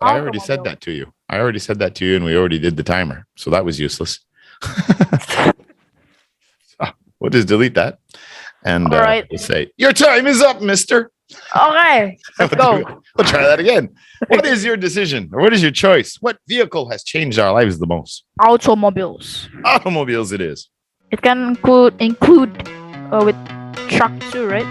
But I already said Automobile. that to you. I already said that to you, and we already did the timer. So that was useless. We'll just delete that. And All right. we'll say, your time is up, mister. Okay. Let's go. We'll try that again. What is your decision? Or what is your choice? What vehicle has changed our lives the most? Automobiles. Automobiles it is. It can include with truck too, right?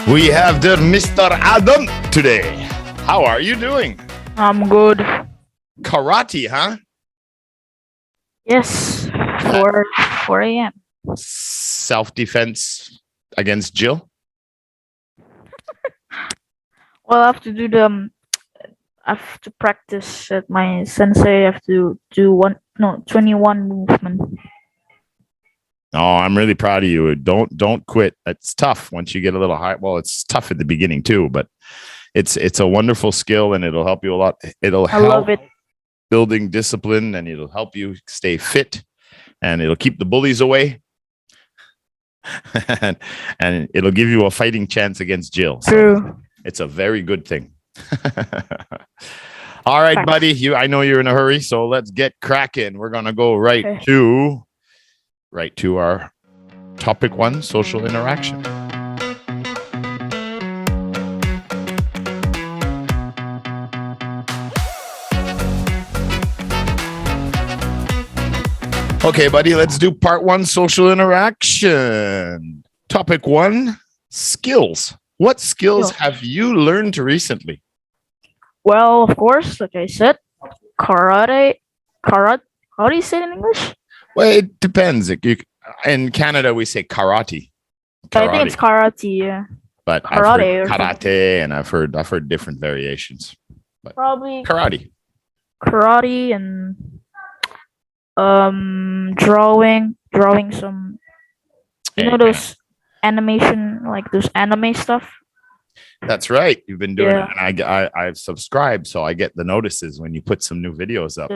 We have the Mr. Adamt today. How are you doing? I'm good. Karate, huh? Yes. 4 a.m. Self-defense against Jill? Well, I have to do I have to practice at my sensei. I have to do 21 movement. Oh, I'm really proud of you. Don't quit. It's tough once you get a little high. Well, it's tough at the beginning too, but it's a wonderful skill and it'll help you a lot. It'll help love it. building discipline and it'll help you stay fit and it'll keep the bullies away. and it'll give you a fighting chance against Jill. So True. it's a very good thing. All right, buddy. I know you're in a hurry, so let's get cracking. We're gonna go right to our topic 1, social interaction. Okay, buddy, let's do part 1, social interaction. Topic 1, skills. What skills have you learned recently? Well, of course, like I said, karate. How do you say it in English? Well, it depends. In Canada, we say karate. I think it's karate, yeah. But karate I've heard karate, and I've heard different variations. But probably karate and drawing some, those animation, like those anime stuff. That's right. You've been doing it, and I've subscribed, so I get the notices when you put some new videos up.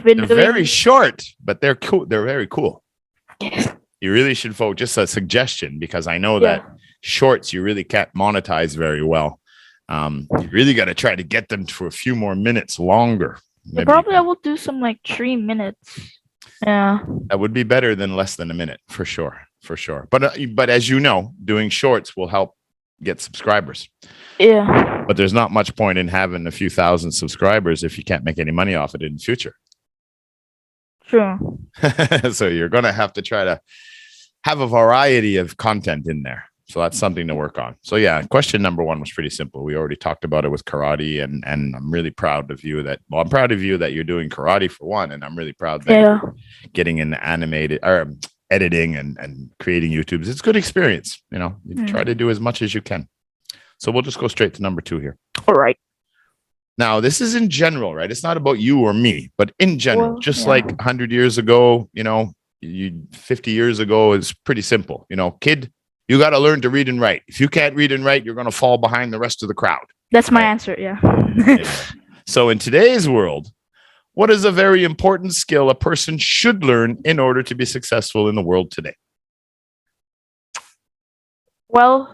They're very short, but they're cool. They're very cool. You really should focus. Just a suggestion, because I know that shorts you really can't monetize very well. You really got to try to get them for a few more minutes longer. Probably I will do some like 3 minutes. Yeah, that would be better than less than a minute for sure. But as you know, doing shorts will help get subscribers. Yeah. But there's not much point in having a few thousand subscribers if you can't make any money off it in the future. True. So you're going to have to try to have a variety of content in there. So that's something to work on. So yeah, question number 1 was pretty simple. We already talked about it with karate, and I'm really proud of you that you're doing karate for one, and I'm really proud that you're getting in animated or editing and creating YouTubes. It's good experience. You try to do as much as you can. So we'll just go straight to number 2 here. All right. Now, this is in general, right? It's not about you or me, but in general, like 100 years ago, 50 years ago, it's pretty simple. Kid, you got to learn to read and write. If you can't read and write, you're going to fall behind the rest of the crowd. That's my answer. Yeah. So in today's world, what is a very important skill a person should learn in order to be successful in the world today? Well,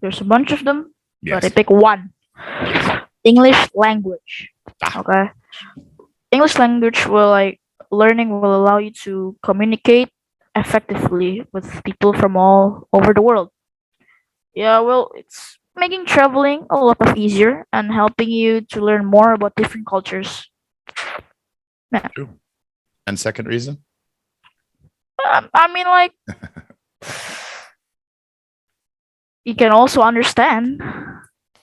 there's a bunch of them, but I pick one. Yes. English language. Okay. English language learning will allow you to communicate effectively with people from all over the world. Yeah, well, it's making traveling a lot easier and helping you to learn more about different cultures. Yeah. True. And second reason? You can also understand,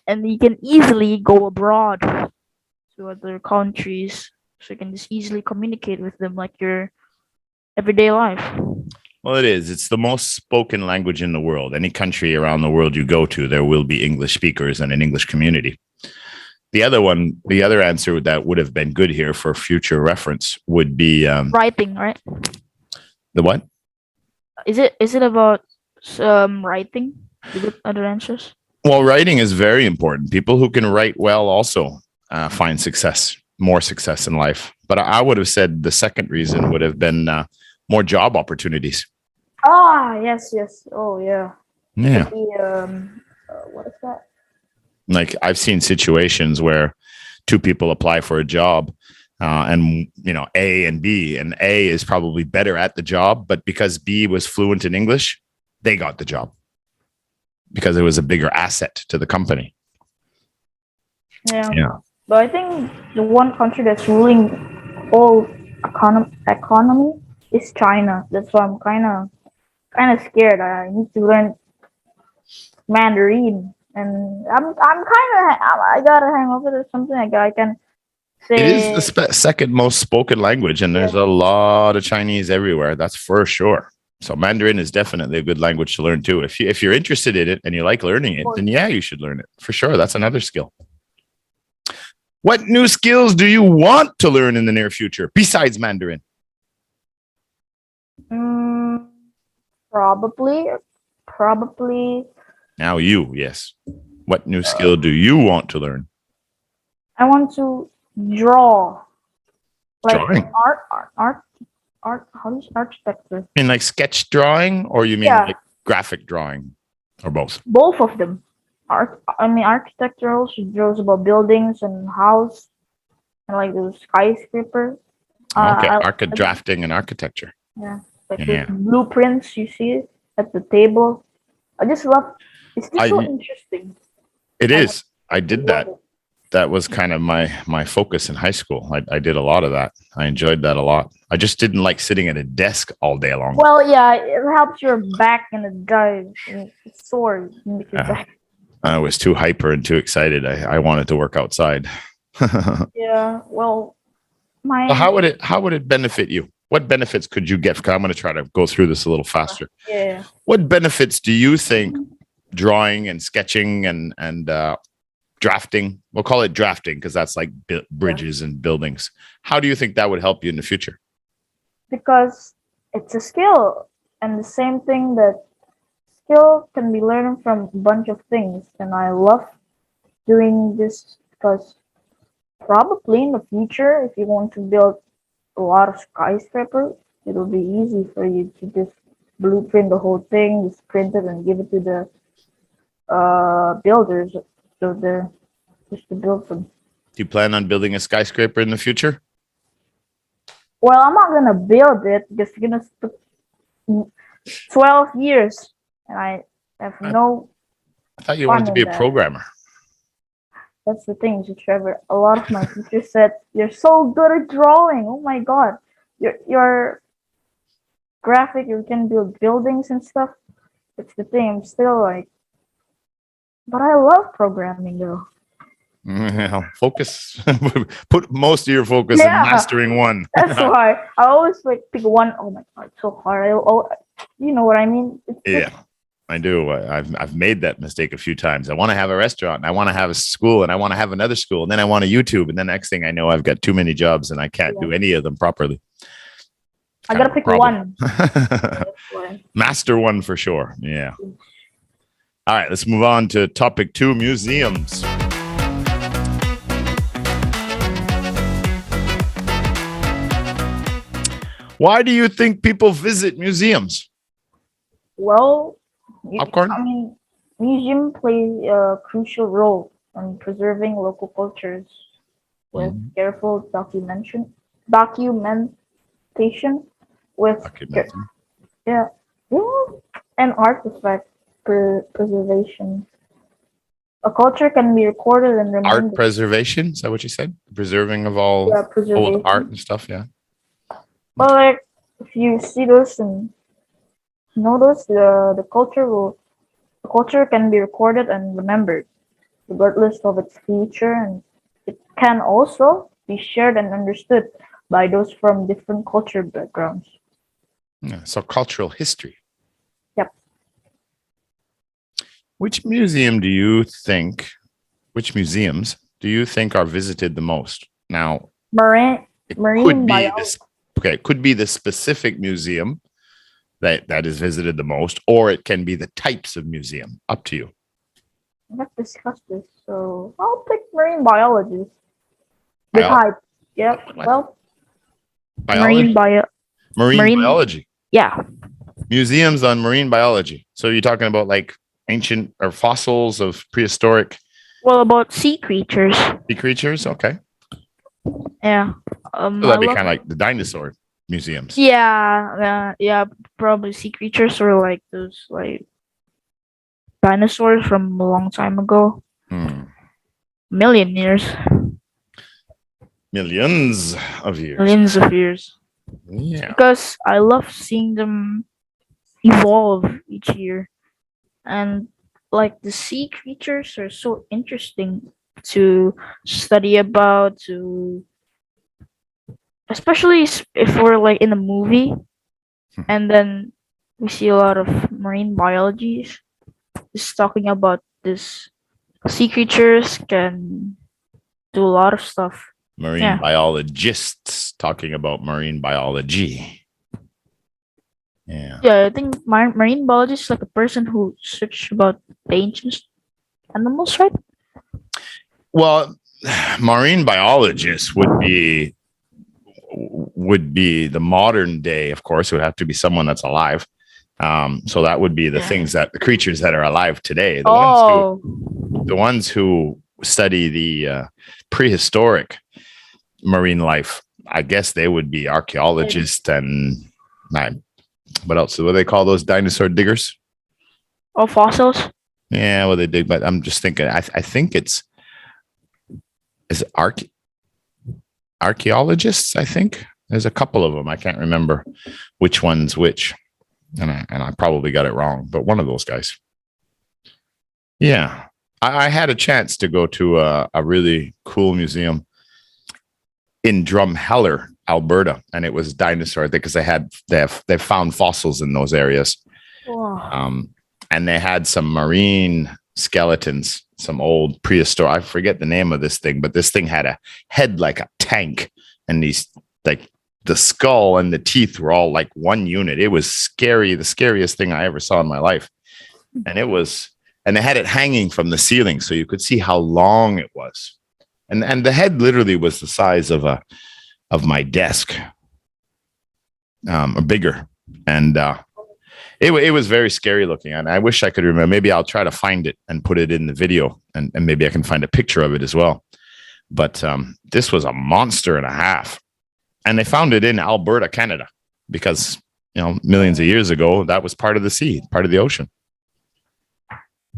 and you can easily go abroad to other countries, so you can just easily communicate with them like your everyday life. Well, it is. It's the most spoken language in the world. Any country around the world you go to, there will be English speakers and an English community. The other answer that would have been good here for future reference would be writing, right? The what? Is it about writing? The good other answers? Well, writing is very important. People who can write well also find more success in life. But I would have said the second reason would have been more job opportunities. Yes, yes. Oh, yeah. Yeah. Could be, what is that? Like I've seen situations where two people apply for a job and, A and B, and A is probably better at the job, but because B was fluent in English, they got the job because it was a bigger asset to the company. Yeah. Yeah. But I think the one country that's ruling all economy is China. That's why I'm kind of scared. I need to learn Mandarin, and I gotta hang over there something like I can It is the say. second most spoken language, and there's Yeah. a lot of Chinese everywhere. That's for sure. So Mandarin is definitely a good language to learn too. If you're interested in it and you like learning it, then yeah, you should learn it for sure. That's another skill. What new skills do you want to learn in the near future besides Mandarin? Mm, probably. Now yes. What new skill do you want to learn? I want to draw, like Drawing. art. How is architecture? In like sketch drawing, or you mean Yeah, like graphic drawing, or both? both of them. Architecture also draws about buildings and house and like the skyscraper. Okay, I drafting and architecture. Yeah, like those Yeah, blueprints you see at the table. I just love. It's just so interesting. it I is. I did love that. it. That was kind of my focus in high school. I did a lot of that. I enjoyed that a lot. I just didn't like sitting at a desk all day long. Well, yeah, it helps your back and it drives and it's sore. Make your back. I was too hyper and too excited. I wanted to work outside. Yeah, well, So how would it benefit you? What benefits could you get? I'm going to try to go through this a little faster. Yeah. What benefits do you think drawing and sketching and drafting? We'll call it drafting because that's like bridges and buildings. How do you think that would help you in the future? Because it's a skill, and the same thing that skill can be learned from a bunch of things, and I love doing this because probably in the future, if you want to build a lot of skyscrapers, it'll be easy for you to just blueprint the whole thing, just print it and give it to the builders, so they're just to build them. Do you plan on building a skyscraper in the future? Well, I'm not gonna build it because it's gonna took 12 years, and I have no. I thought you wanted to be a programmer. That's the thing, Trevor. A lot of my teachers said, "You're so good at drawing. Oh my god, you're graphic. You can build buildings and stuff." That's the thing. I'm still like, but I love programming though. Focus. Put most of your focus in mastering one. That's why I always like pick one. Oh my god, it's so hard. You know what I mean? Yeah, I do. I've made that mistake a few times. I want to have a restaurant, and I want to have a school, and I want to have another school, and then I want a YouTube, and then next thing I know, I've got too many jobs, and I can't do any of them properly. I gotta pick one. Master one for sure. Yeah. All right, let's move on to topic 2, museums. Why do you think people visit museums? Well, Popcorn? I mean, museum play a crucial role in preserving local cultures with careful documentation with and artifact preservation. A culture can be recorded and remembered. Art preservation? Is that what you said? Preserving of all old art and stuff, yeah. Well, like if you see those and notice the culture can be recorded and remembered, regardless of its future, and it can also be shared and understood by those from different culture backgrounds. Yeah, so cultural history. Yep. Which museums do you think are visited the most? Now, marine biology. It could be the specific museum that is visited the most, or it can be the types of museum. Up to you. Let's discuss this. So I'll pick marine biologist. Bit Bio- hype. Yep. what? Well, Biology? Marine marine. biology. Yeah. Museums on marine biology. So you're talking about like ancient or fossils of prehistoric Well, about sea creatures. sea creatures? Okay. Yeah. So I that'd be love. kind of like the dinosaur museums. Yeah. Yeah. Probably sea creatures or like those like dinosaurs from a long time ago. Hmm. Million years. Millions of years. Millions of years. Yeah. Because I love seeing them evolve each year. And like the sea creatures are so interesting to study about, to especially if we're like in a movie and then we see a lot of marine biology just talking about this sea creatures can do a lot of stuff. Marine biologists talking about marine biology. Yeah, I think marine biologist is like a person who search about ancient animals, right? Well, marine biologists would be the modern day, of course. It would have to be someone that's alive. So that would be the things that the creatures that are alive today. The ones who study the prehistoric marine life, I guess they would be archaeologists and what else? What do they call those dinosaur diggers? Oh, fossils. Yeah, well, they dig, but I'm just thinking. I think is archaeologists. I think there's a couple of them. I can't remember which one's which, and I probably got it wrong. But one of those guys. Yeah, I had a chance to go to a really cool museum in Drumheller, Alberta, and it was dinosaur because they found fossils in those areas. Wow. And they had some marine skeletons, some old prehistoric. I forget the name of this thing, but this thing had a head like a tank, and these like the skull and the teeth were all like one unit. It was scary, the scariest thing I ever saw in my life. And they had it hanging from the ceiling, so you could see how long it was. And the head literally was the size of my desk, or bigger, and it was very scary looking. And I wish I could remember. Maybe I'll try to find it and put it in the video, and maybe I can find a picture of it as well. But this was a monster and a half, and they found it in Alberta, Canada, because millions of years ago that was part of the sea, part of the ocean.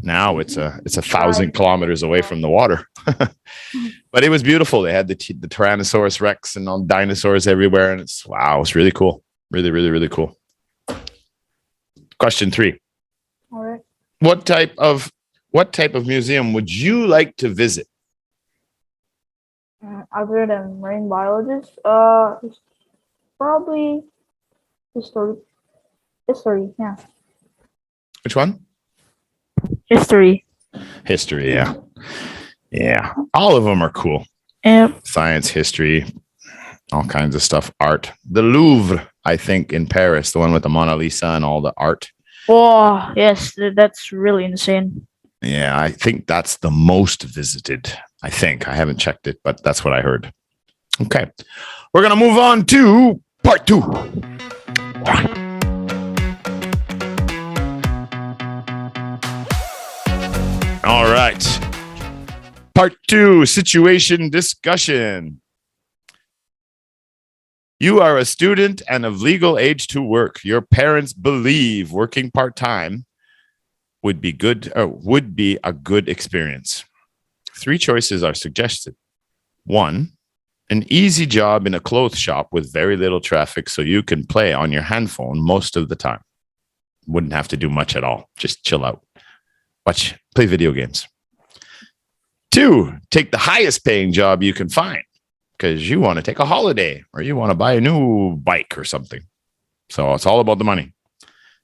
Now it's 1,000 kilometers away from the water. But it was beautiful. They had the Tyrannosaurus Rex and all dinosaurs everywhere, and it's really cool. Really, really, really cool. Question 3. All right. What type of museum would you like to visit? Other than marine biologist, probably history. History, yeah. Which one? History. History, yeah. Yeah. All of them are cool. Yep. Science, history, all kinds of stuff. Art. The Louvre, I think, in Paris, the one with the Mona Lisa and all the art. Oh, yes, that's really insane. Yeah, I think that's the most visited. I think. I haven't checked it, but that's what I heard. Okay. We're going to move on to part 2. All right. Part 2, situation discussion. You are a student and of legal age to work. Your parents believe working part-time would be a good experience. 3 choices are suggested. 1, an easy job in a clothes shop with very little traffic so you can play on your handphone most of the time. Wouldn't have to do much at all. Just chill out. Play video games. 2, take the highest paying job you can find because you want to take a holiday or you want to buy a new bike or something. So it's all about the money.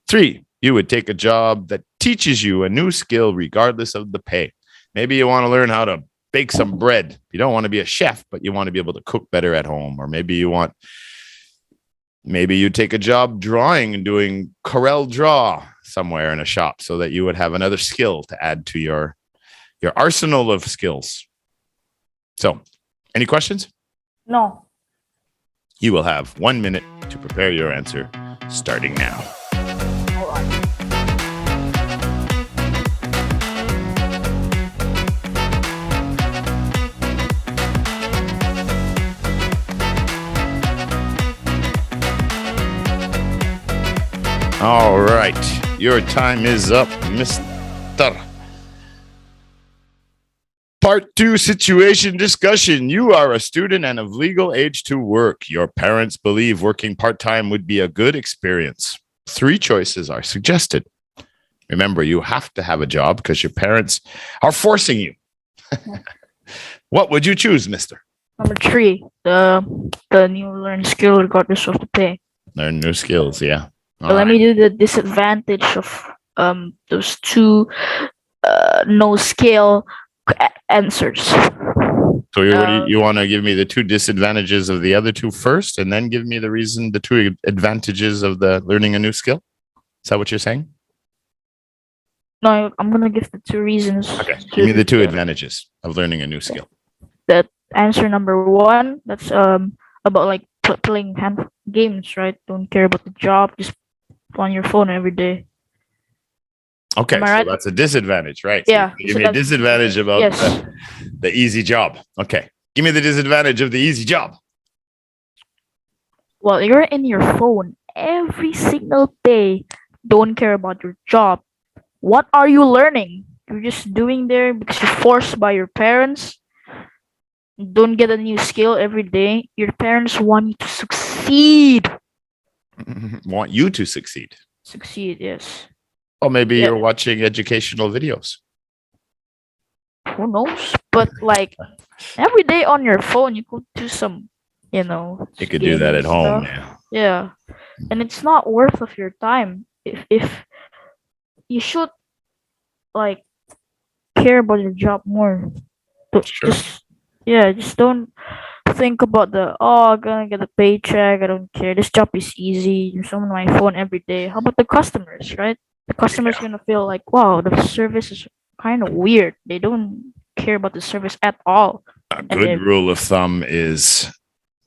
3, you would take a job that teaches you a new skill regardless of the pay. Maybe you want to learn how to bake some bread. You don't want to be a chef, but you want to be able to cook better at home. Or maybe you take a job drawing and doing Corel Draw somewhere in a shop so that you would have another skill to add to your your arsenal of skills. So, any questions? No. You will have 1 minute to prepare your answer starting now. All right. Your time is up, Mr. Part 2, situation discussion. You are a student and of legal age to work. Your parents believe working part-time would be a good experience. 3 choices are suggested. Remember, you have to have a job because your parents are forcing you. What would you choose, mister? Number 3, the new learn skill regardless of the pay. Learn new skills, yeah. But let me do the disadvantage of those 2 no skill answers. So you want to give me the 2 disadvantages of the other 2 first, and then give me the 2 advantages of the learning a new skill? Is that what you're saying? No, I'm gonna give the 2 reasons. Okay, give me the 2 advantages of learning a new skill. That answer number 1, that's about like playing hand games, right? Don't care about the job, just on your phone every day. Okay, so right? That's a disadvantage, right? Yeah. So give me a disadvantage about the easy job. Okay, give me the disadvantage of the easy job. Well, you're in your phone every single day. Don't care about your job. What are you learning? You're just doing there because you're forced by your parents. Don't get a new skill every day. Your parents want you to succeed. Want you to succeed. Succeed, yes. Or maybe you're watching educational videos. Who knows? But like every day on your phone, you could do some, you could do that at home. Yeah. And it's not worth of your time. If you should like care about your job more. Sure. Just don't think about I'm gonna get a paycheck. I don't care. This job is easy. I'm on my phone every day. How about the customers, right? The customers gonna feel like, wow, the service is kind of weird. They don't care about the service at all. A good rule of thumb is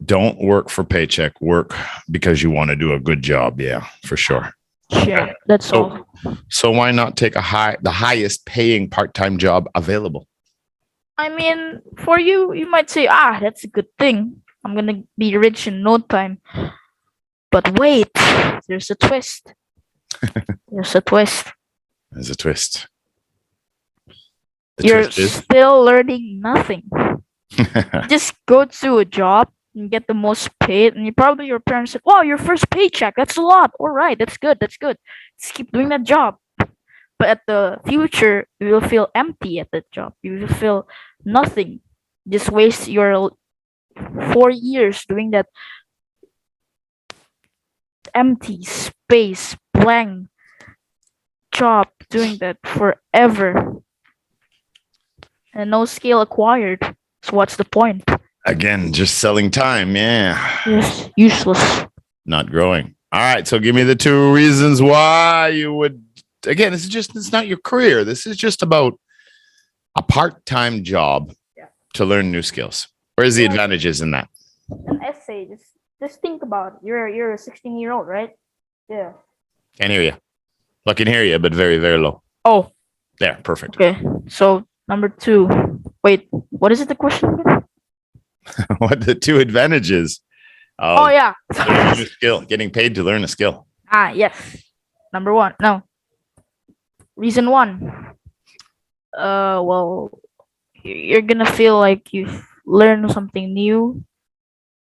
don't work for paycheck. Work because you want to do a good job. Yeah, for sure. Yeah, that's all. So why not take the highest paying part-time job available? I mean, for you, you might say, that's a good thing. I'm gonna be rich in no time. But wait, there's a twist. There's a twist. There's a twist. You're still learning nothing. Just go to a job and get the most paid, and your parents said, wow, your first paycheck, that's a lot. All right, that's good. Just keep doing that job. But at the future, you will feel empty at that job. You will feel nothing. Just waste your 4 years doing that empty space, blank job, doing that forever. And no skill acquired. So what's the point? Again, just selling time. Yeah. Yes, useless. Not growing. All right. So give me the 2 reasons why you would. Again, it's not your career. This is just about a part-time job to learn new skills. Where's the advantages in that? An essay. Just think about it. You're a 16-year-old, right? Yeah. Can't hear you. I can hear you, but very, very low. Oh. There. Perfect. Okay. So number 2. Wait, what is it? The question again? What the 2 advantages? Yeah. Learning a new skill. Getting paid to learn a skill. Yes. Number 1. No. Reason 1. Well, you're gonna feel like you've learned something new,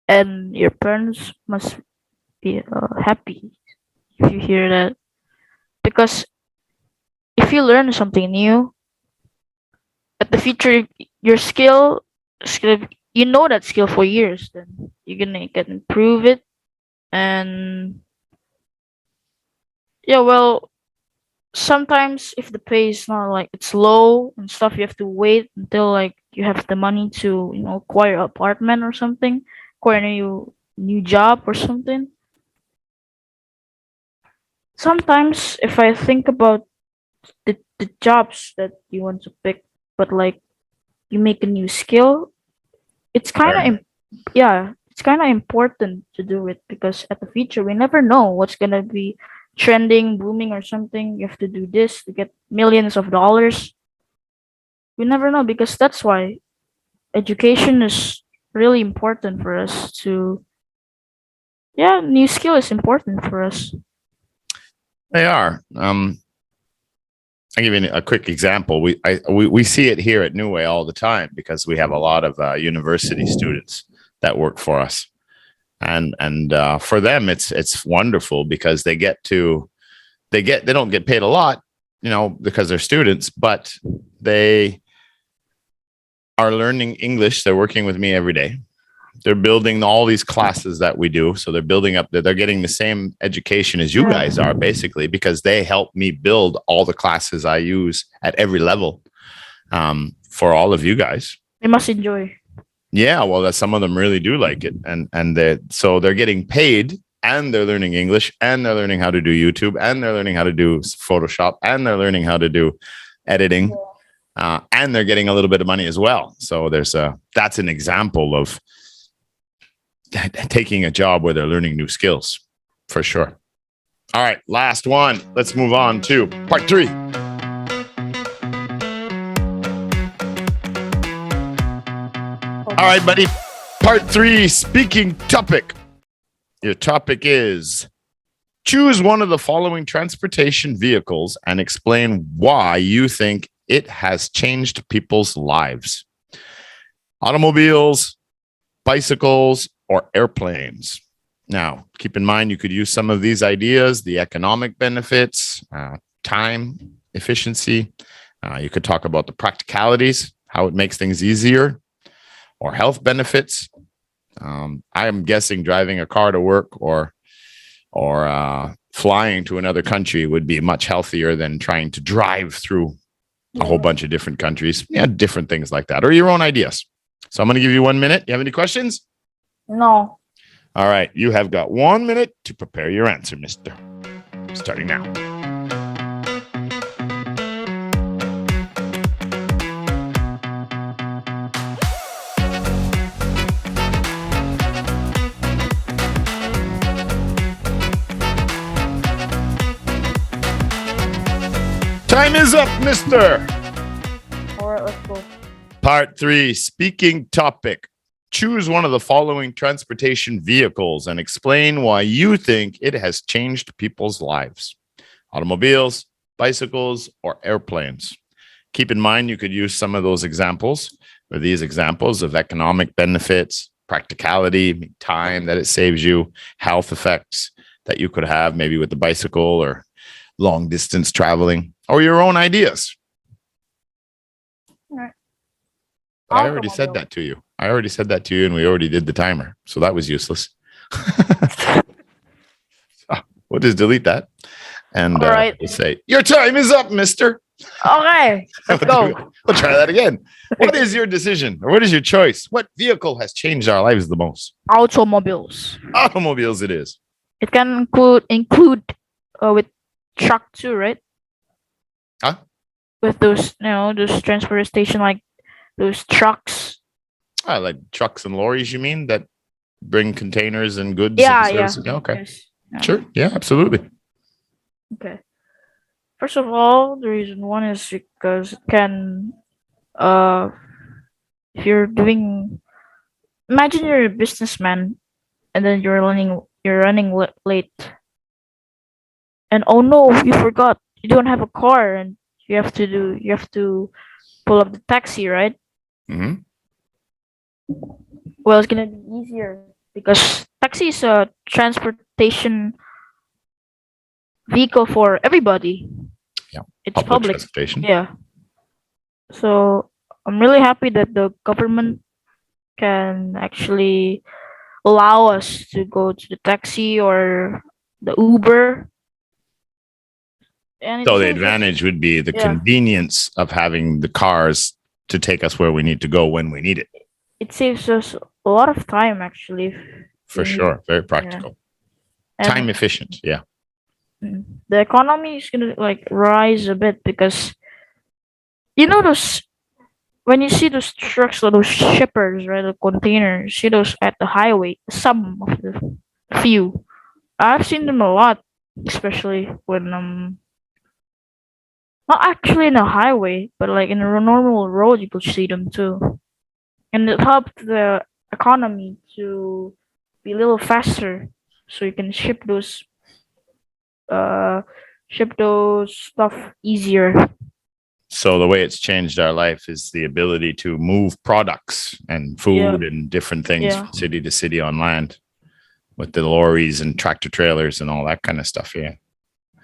and your parents must be happy if you hear that, because if you learn something new, at the future, your skill, you know that skill for years, then you're gonna get improve it, and sometimes if the pay is not like it's low and stuff, you have to wait until like you have the money to acquire an apartment or something, acquire a new job or something. Sometimes if I think about the jobs that you want to pick, but like you make a new skill, it's kind of it's kind of important to do it because at the future we never know what's gonna be trending, booming, or something. You have to do this to get millions of dollars. We never know because that's why education is really important for us to. Yeah, new skill is important for us. They are. I'll give you a quick example. We see it here at New Way all the time because we have a lot of university students that work for us, and for them it's wonderful because they don't get paid a lot, because they're students, but they are learning English. They're working with me every day. They're building all these classes that we do. So they're building up, they're getting the same education as you guys are basically, because they help me build all the classes I use at every level for all of you guys. They must enjoy. Yeah, well, some of them really do like it. So they're getting paid and they're learning English and they're learning how to do YouTube and they're learning how to do Photoshop and they're learning how to do editing and they're getting a little bit of money as well. So that's an example of taking a job where they're learning new skills, for sure. All right, last one. Let's move on to part 3. All right, buddy. Part 3, speaking topic. Your topic is choose one of the following transportation vehicles and explain why you think it has changed people's lives. Automobiles, bicycles, or airplanes. Now, keep in mind, you could use some of these ideas, the economic benefits, time, efficiency. You could talk about the practicalities, how it makes things easier, or health benefits. I am guessing driving a car to work or flying to another country would be much healthier than trying to drive through a whole bunch of different countries. Yeah, different things like that, or your own ideas. So I'm going to give you 1 minute. You have any questions? No. All right. You have got 1 minute to prepare your answer, mister. Starting now. Time is up, mister. All right, let's go. Part 3, speaking topic. Choose one of the following transportation vehicles and explain why you think it has changed people's lives. Automobiles, bicycles, or airplanes. Keep in mind, you could use some of those examples or these examples of economic benefits, practicality, time that it saves you, health effects that you could have maybe with the bicycle or long distance traveling, or your own ideas. All right. I already said that to you. And we already did the timer. So that was useless. We'll just delete that. And right. We'll say, your time is up, mister. Okay, let's go. We'll try that again. What is your decision? Or what is your choice? What vehicle has changed our lives the most? Automobiles. Automobiles it is. It can include with truck too, right? Huh? With those, those transportation, like those trucks. Like trucks and lorries, you mean, that bring containers and goods? Yeah. Okay. Yes. Yeah. Sure. Yeah, absolutely. Okay. First of all, the reason one is because it can, if you're doing, imagine you're a businessman, and then you're running late, and oh no, you forgot, you don't have a car, and you have to pull up the taxi, right? Mm-hmm. Well, it's gonna be easier because taxi is a transportation vehicle for everybody. Yeah, it's public transportation. Yeah. So I'm really happy that the government can actually allow us to go to the taxi or the Uber. And so the advantage would be the convenience of having the cars to take us where we need to go when we need it. It saves us a lot of time, actually. For sure. Very practical. Yeah. Time efficient. Yeah. The economy is going to rise a bit because those when you see those trucks or those shippers, right, the containers, see those at the highway, some of the few. I've seen them a lot, especially when not actually in a highway, but like in a normal road, you could see them too, and it helped the economy to be a little faster, so you can uh ship those stuff easier. So the way it's changed our life is the ability to move products and Yeah, food and different things yeah. from city to city on land with the lorries and tractor trailers and all that kind of stuff. Yeah,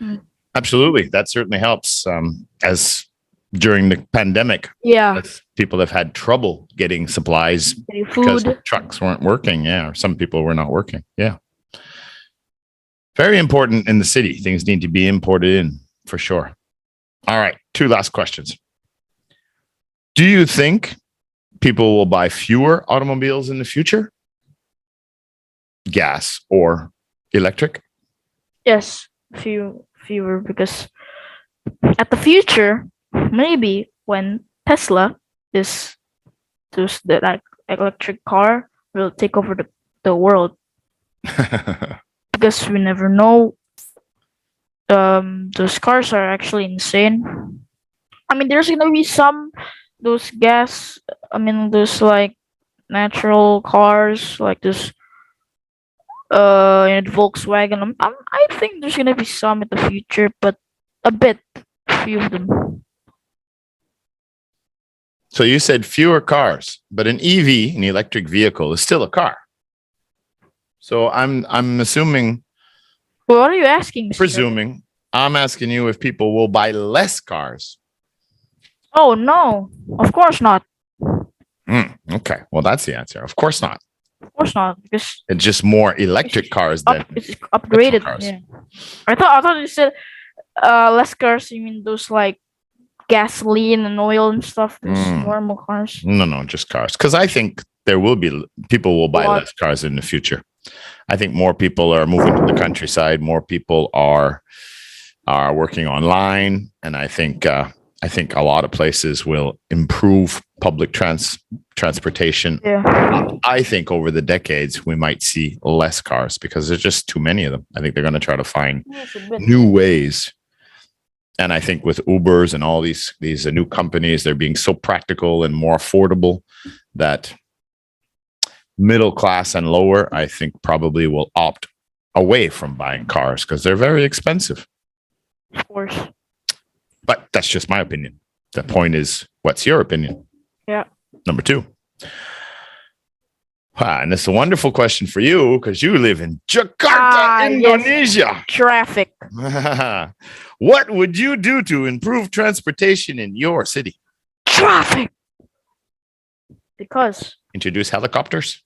Mm. absolutely. That certainly helps. As during the pandemic, Yeah, as people have had trouble getting supplies getting because food. trucks weren't working. Yeah, or some people were not working. Yeah, very important in the city. Things need to be imported in for sure. All right, two last questions. Do you think people will buy fewer automobiles in the future? Gas or electric? Yes, fewer because at the future, maybe when Tesla is just the like electric car will take over the world, because we never know. Those cars are actually insane. I mean, there's gonna be some those gas. I mean, those like natural cars like this. In Volkswagen. I think there's gonna be some in the future, but a bit, few of them. So you said fewer cars, but an EV, an electric vehicle, is still a car. So I'm assuming, Well, what are you asking, Mr. Trevor? presuming, I'm asking you if people will buy less cars. Oh no, of course not. Okay, well that's the answer. Of course not. Of course not, because It's just more electric cars than it's petrol upgraded. cars. Yeah, I thought you said less cars. You mean those like gasoline and oil and stuff? Those normal cars. No, just cars. Because I think there will be people will buy less cars in the future. I think more people are moving to the countryside. More people are working online, and I think a lot of places will improve public transportation. Yeah. I think over the decades we might see less cars because there's just too many of them. I think they're going to try to find new ways. And I think with Ubers and all these new companies, they're being so practical and more affordable that middle class and lower, I think, probably will opt away from buying cars because they're very expensive. Of course. But that's just my opinion. The point is, what's your opinion? Yeah. Number two. And it's a wonderful question for you because you live in Jakarta, Indonesia. Yes. Traffic. What would you do to improve transportation in your city? Traffic. Because. Introduce helicopters?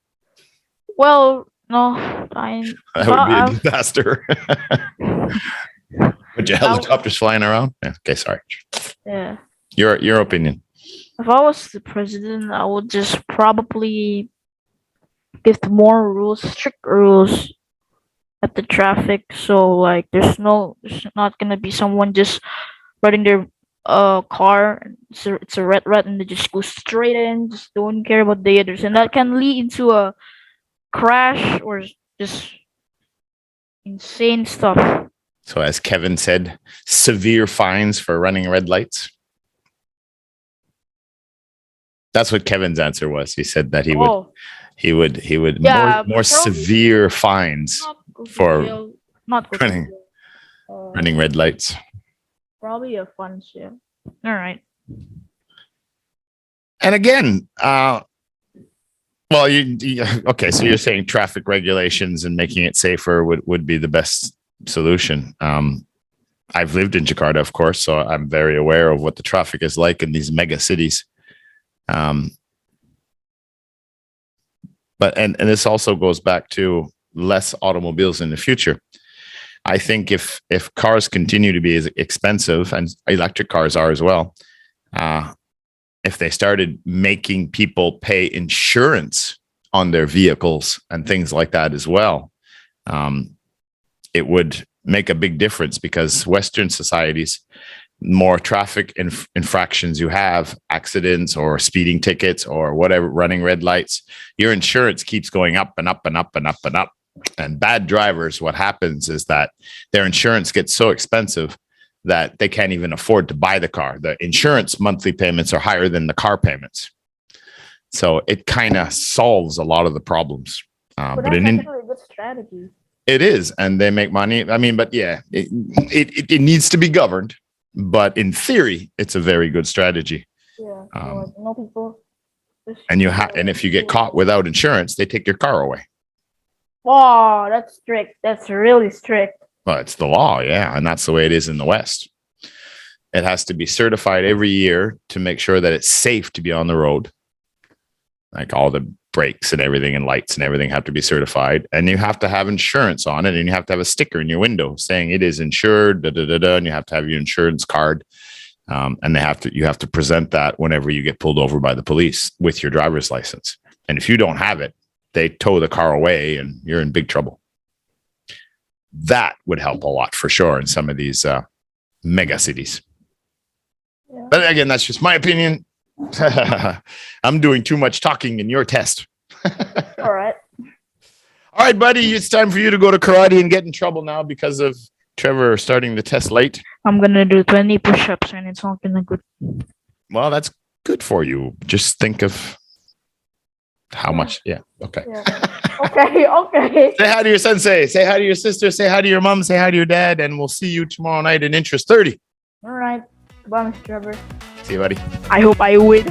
Well, no, that would be a disaster. Would you helicopters flying around? Yeah, okay, sorry. Yeah. Your opinion. If I was the president, I would just probably give more rules, strict rules at the traffic. So like, there's not gonna be someone just riding their car. It's a red, and they just go straight in, just don't care about the others, and that can lead into a crash or just insane stuff. So as Kevin said, severe fines for running red lights. That's what Kevin's answer was. He said that he would more severe fines for running red lights. Probably a fun shit. All right. And again, well, okay. So you're saying traffic regulations and making it safer would be the best solution. I've lived in Jakarta, of course, so I'm very aware of what the traffic is like in these mega cities. But this also goes back to less automobiles in the future. I think if cars continue to be as expensive, and electric cars are as well, if they started making people pay insurance on their vehicles and things like that as well, it would make a big difference because Western societies, more traffic infractions you have, accidents or speeding tickets or whatever, running red lights, your insurance keeps going up and up and up and up and up. And bad drivers, what happens is that their insurance gets so expensive that they can't even afford to buy the car. The insurance monthly payments are higher than the car payments. So it kind of solves a lot of the problems. But that's actually a good strategy. It is, and they make money. I mean, but yeah, it needs to be governed. But in theory, it's a very good strategy. Yeah, no people. And and if you get caught without insurance, they take your car away. Wow, that's strict. That's really strict. Well, it's the law, yeah, and that's the way it is in the West. It has to be certified every year to make sure that it's safe to be on the road. Like all the brakes and everything and lights and everything have to be certified, and you have to have insurance on it, and you have to have a sticker in your window saying it is insured, and you have to have your insurance card, and you have to present that whenever you get pulled over by the police with your driver's license. And if you don't have it, they tow the car away, and you're in big trouble. That would help a lot for sure in some of these mega cities. Yeah. But again, that's just my opinion. I'm doing too much talking in your test. All right. All right, buddy. It's time for you to go to karate and get in trouble now because of Trevor starting the test late. I'm going to do 20 push-ups and it's not going to good. Well, that's good for you. Just think of how much. Yeah. Okay. Yeah. Okay. Say hi to your sensei. Say hi to your sister. Say hi to your mom. Say hi to your dad. And we'll see you tomorrow night in Interest 30. All right. Goodbye, Mr. Trevor. See you, buddy. I hope I win.